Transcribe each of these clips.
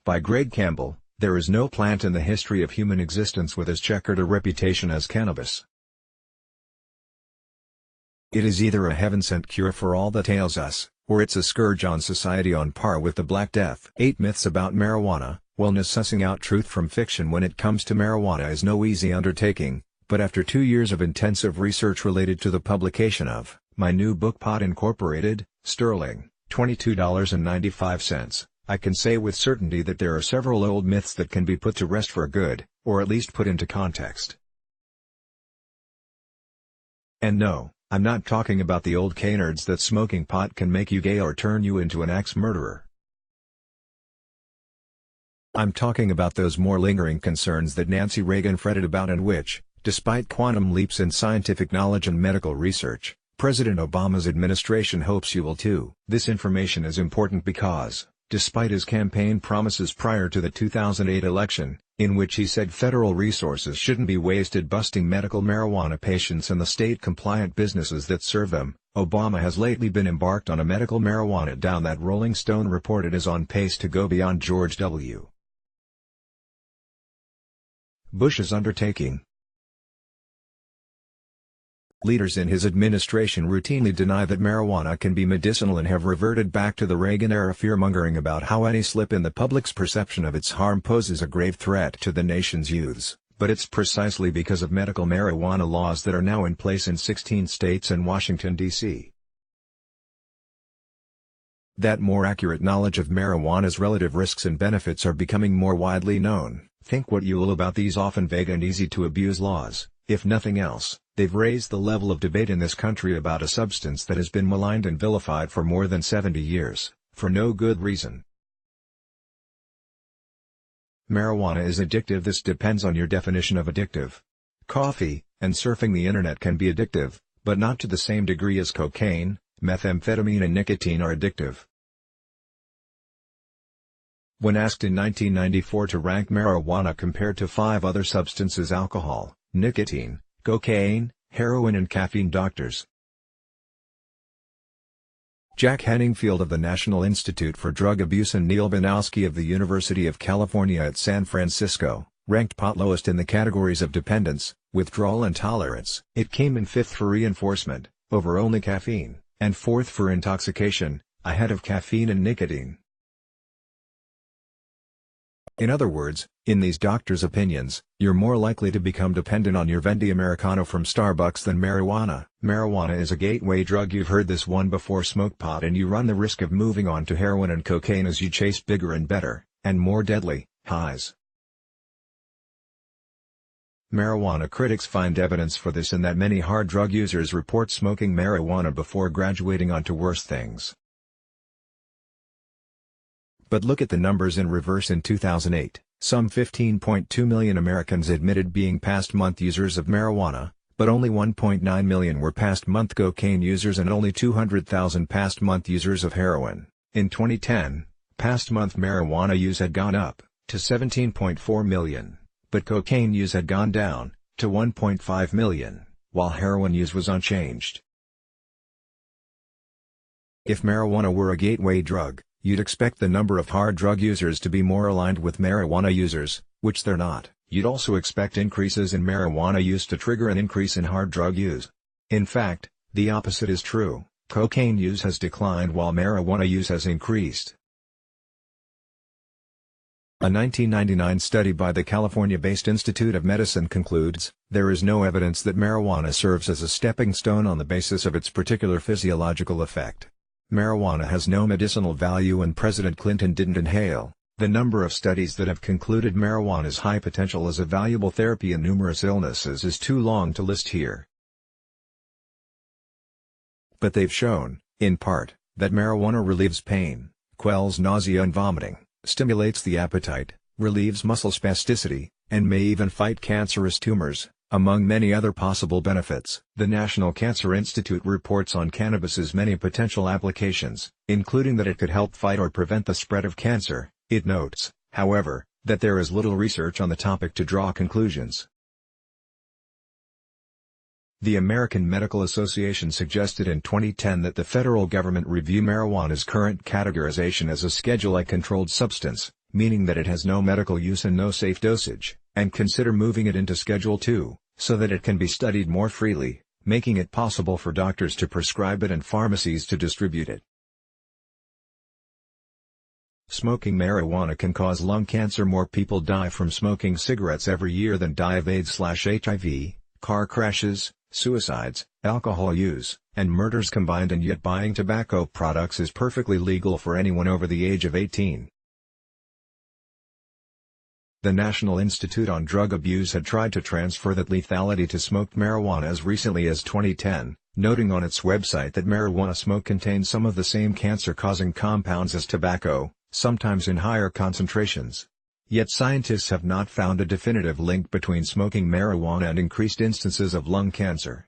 By Greg Campbell, there is no plant in the history of human existence with as checkered a reputation as cannabis. It is either a heaven-sent cure for all that ails us, or it's a scourge on society on par with the Black Death. 8 myths about marijuana. Wellness. Sussing out truth from fiction when it comes to marijuana is no easy undertaking, but after 2 years of intensive research related to the publication of my new book Pot Incorporated, sterling, $22.95, I can say with certainty that there are several old myths that can be put to rest for good, or at least put into context. And no, I'm not talking about the old canards that smoking pot can make you gay or turn you into an axe murderer. I'm talking about those more lingering concerns that Nancy Reagan fretted about and which, despite quantum leaps in scientific knowledge and medical research, President Obama's administration hopes you will too. This information is important because, despite his campaign promises prior to the 2008 election, in which he said federal resources shouldn't be wasted busting medical marijuana patients and the state-compliant businesses that serve them, Obama has lately been embarked on a medical marijuana down that Rolling Stone reported is on pace to go beyond George W. Bush's undertaking. Leaders in his administration routinely deny that marijuana can be medicinal and have reverted back to the Reagan-era fear-mongering about how any slip in the public's perception of its harm poses a grave threat to the nation's youths, but it's precisely because of medical marijuana laws that are now in place in 16 states and Washington, D.C. that more accurate knowledge of marijuana's relative risks and benefits are becoming more widely known. Think what you will about these often vague and easy-to-abuse laws. If nothing else, they've raised the level of debate in this country about a substance that has been maligned and vilified for more than 70 years, for no good reason. Marijuana is addictive. This depends on your definition of addictive. Coffee and surfing the internet can be addictive, but not to the same degree as cocaine, methamphetamine and nicotine are addictive. When asked in 1994 to rank marijuana compared to 5 other substances: alcohol, nicotine, cocaine, heroin and caffeine, Drs. Jack Henningfield of the National Institute for Drug Abuse and Neil Banowski of the University of California at San Francisco, ranked pot lowest in the categories of dependence, withdrawal and tolerance. It came in 5th for reinforcement, over only caffeine, and 4th for intoxication, ahead of caffeine and nicotine. In other words, in these doctors' opinions, you're more likely to become dependent on your Venti Americano from Starbucks than marijuana. Marijuana is a gateway drug. You've heard this one before. Smoke pot and you run the risk of moving on to heroin and cocaine as you chase bigger and better, and more deadly, highs. Marijuana critics find evidence for this in that many hard drug users report smoking marijuana before graduating onto worse things. But look at the numbers in reverse. In 2008, some 15.2 million Americans admitted being past-month users of marijuana, but only 1.9 million were past-month cocaine users and only 200,000 past-month users of heroin. In 2010, past-month marijuana use had gone up to 17.4 million, but cocaine use had gone down to 1.5 million, while heroin use was unchanged. If marijuana were a gateway drug, you'd expect the number of hard drug users to be more aligned with marijuana users, which they're not. You'd also expect increases in marijuana use to trigger an increase in hard drug use. In fact, the opposite is true. Cocaine use has declined while marijuana use has increased. A 1999 study by the California-based Institute of Medicine concludes, there is no evidence that marijuana serves as a stepping stone on the basis of its particular physiological effect. Marijuana has no medicinal value and President Clinton didn't inhale. The number of studies that have concluded marijuana's high potential as a valuable therapy in numerous illnesses is too long to list here. But they've shown, in part, that marijuana relieves pain, quells nausea and vomiting, stimulates the appetite, relieves muscle spasticity, and may even fight cancerous tumors, among many other possible benefits. The National Cancer Institute reports on cannabis's many potential applications, including that it could help fight or prevent the spread of cancer. It notes, however, that there is little research on the topic to draw conclusions. The American Medical Association suggested in 2010 that the federal government review marijuana's current categorization as a Schedule I controlled substance, meaning that it has no medical use and no safe dosage, and consider moving it into Schedule II, so that it can be studied more freely, making it possible for doctors to prescribe it and pharmacies to distribute it. Smoking marijuana can cause lung cancer. More people die from smoking cigarettes every year than die of AIDS/HIV, car crashes, suicides, alcohol use, and murders combined, and yet buying tobacco products is perfectly legal for anyone over the age of 18. The National Institute on Drug Abuse had tried to transfer that lethality to smoked marijuana as recently as 2010, noting on its website that marijuana smoke contains some of the same cancer-causing compounds as tobacco, sometimes in higher concentrations. Yet scientists have not found a definitive link between smoking marijuana and increased instances of lung cancer.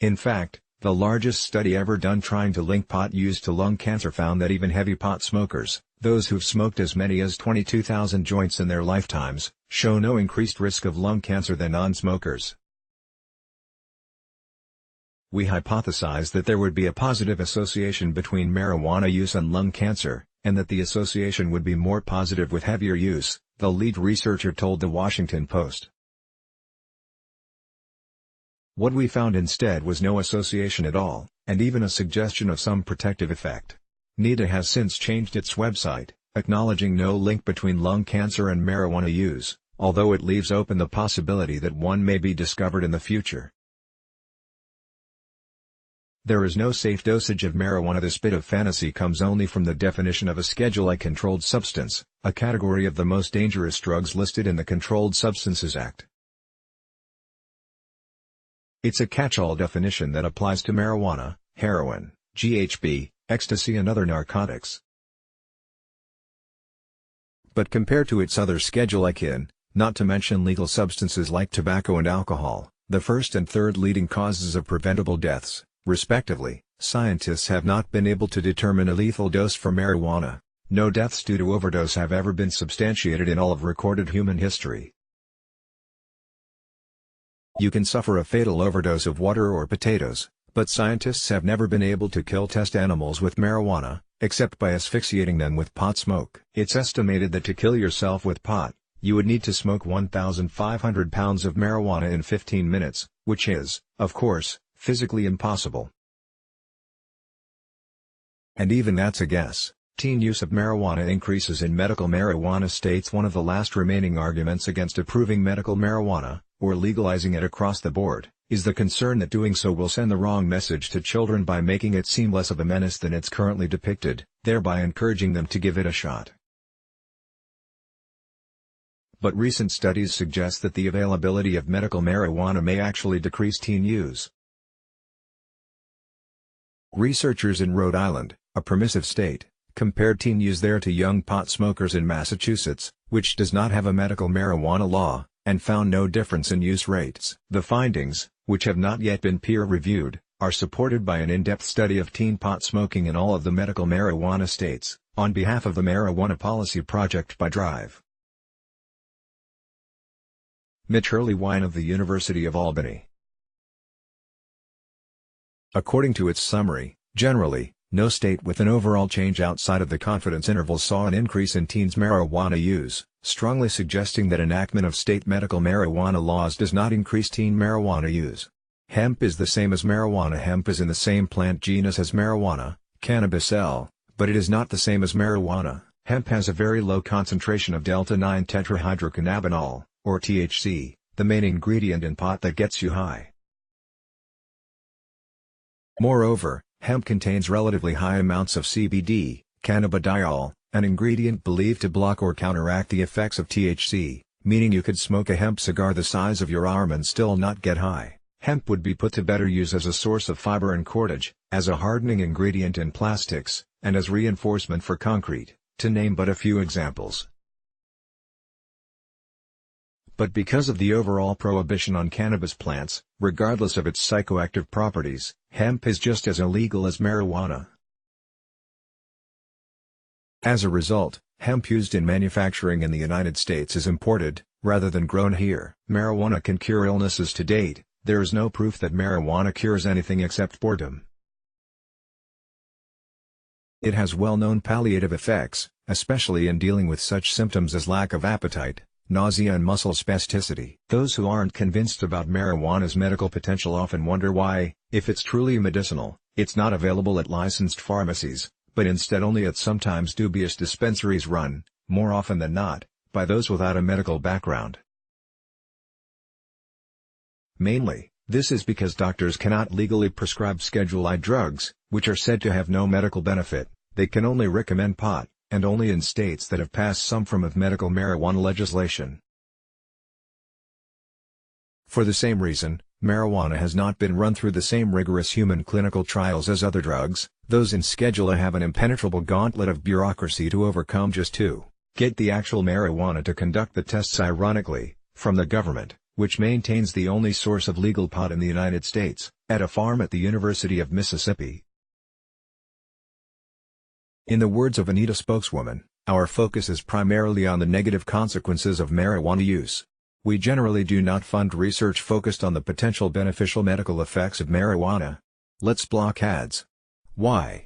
In fact, the largest study ever done trying to link pot use to lung cancer found that even heavy pot smokers, those who've smoked as many as 22,000 joints in their lifetimes, show no increased risk of lung cancer than non-smokers. We hypothesized that there would be a positive association between marijuana use and lung cancer, and that the association would be more positive with heavier use, the lead researcher told the Washington Post. What we found instead was no association at all, and even a suggestion of some protective effect. NIDA has since changed its website, acknowledging no link between lung cancer and marijuana use, although it leaves open the possibility that one may be discovered in the future. There is no safe dosage of marijuana. This bit of fantasy comes only from the definition of a Schedule I controlled substance, a category of the most dangerous drugs listed in the Controlled Substances Act. It's a catch-all definition that applies to marijuana, heroin, GHB, ecstasy and other narcotics. But compared to its other Schedule I kin, not to mention legal substances like tobacco and alcohol, the first and third leading causes of preventable deaths, respectively, scientists have not been able to determine a lethal dose for marijuana. No deaths due to overdose have ever been substantiated in all of recorded human history. You can suffer a fatal overdose of water or potatoes, but scientists have never been able to kill test animals with marijuana, except by asphyxiating them with pot smoke. It's estimated that to kill yourself with pot, you would need to smoke 1,500 pounds of marijuana in 15 minutes, which is, of course, physically impossible. And even that's a guess. Teen use of marijuana increases in medical marijuana states. One of the last remaining arguments against approving medical marijuana, or legalizing it across the board, is the concern that doing so will send the wrong message to children by making it seem less of a menace than it's currently depicted, thereby encouraging them to give it a shot. But recent studies suggest that the availability of medical marijuana may actually decrease teen use. Researchers in Rhode Island, a permissive state, compared teen use there to young pot smokers in Massachusetts, which does not have a medical marijuana law, and found no difference in use rates. The findings, which have not yet been peer-reviewed, are supported by an in-depth study of teen pot smoking in all of the medical marijuana states, on behalf of the Marijuana Policy Project by Drive. Mitch Earlywine of the University of Albany. According to its summary, generally, no state with an overall change outside of the confidence interval saw an increase in teens' marijuana use, strongly suggesting that enactment of state medical marijuana laws does not increase teen marijuana use. Hemp is the same as marijuana. Hemp is in the same plant genus as marijuana, Cannabis L, but it is not the same as marijuana. Hemp has a very low concentration of delta-9 tetrahydrocannabinol, or THC, the main ingredient in pot that gets you high. Moreover, hemp contains relatively high amounts of CBD, cannabidiol, an ingredient believed to block or counteract the effects of THC, meaning you could smoke a hemp cigar the size of your arm and still not get high. Hemp would be put to better use as a source of fiber and cordage, as a hardening ingredient in plastics, and as reinforcement for concrete, to name but a few examples. But because of the overall prohibition on cannabis plants, regardless of its psychoactive properties, hemp is just as illegal as marijuana. As a result, hemp used in manufacturing in the United States is imported, rather than grown here. Marijuana can cure illnesses. To date, there is no proof that marijuana cures anything except boredom. It has well-known palliative effects, especially in dealing with such symptoms as lack of appetite, nausea and muscle spasticity. Those who aren't convinced about marijuana's medical potential often wonder why, if it's truly medicinal, it's not available at licensed pharmacies, but instead only at sometimes dubious dispensaries run, more often than not, by those without a medical background. Mainly, this is because doctors cannot legally prescribe Schedule I drugs, which are said to have no medical benefit. They can only recommend pot, and only in states that have passed some form of medical marijuana legislation. For the same reason, marijuana has not been run through the same rigorous human clinical trials as other drugs. Those in Schedule I have an impenetrable gauntlet of bureaucracy to overcome just to get the actual marijuana to conduct the tests, ironically, from the government, which maintains the only source of legal pot in the United States, at a farm at the University of Mississippi. In the words of Anita spokeswoman, our focus is primarily on the negative consequences of marijuana use. We generally do not fund research focused on the potential beneficial medical effects of marijuana. Let's block ads. Why?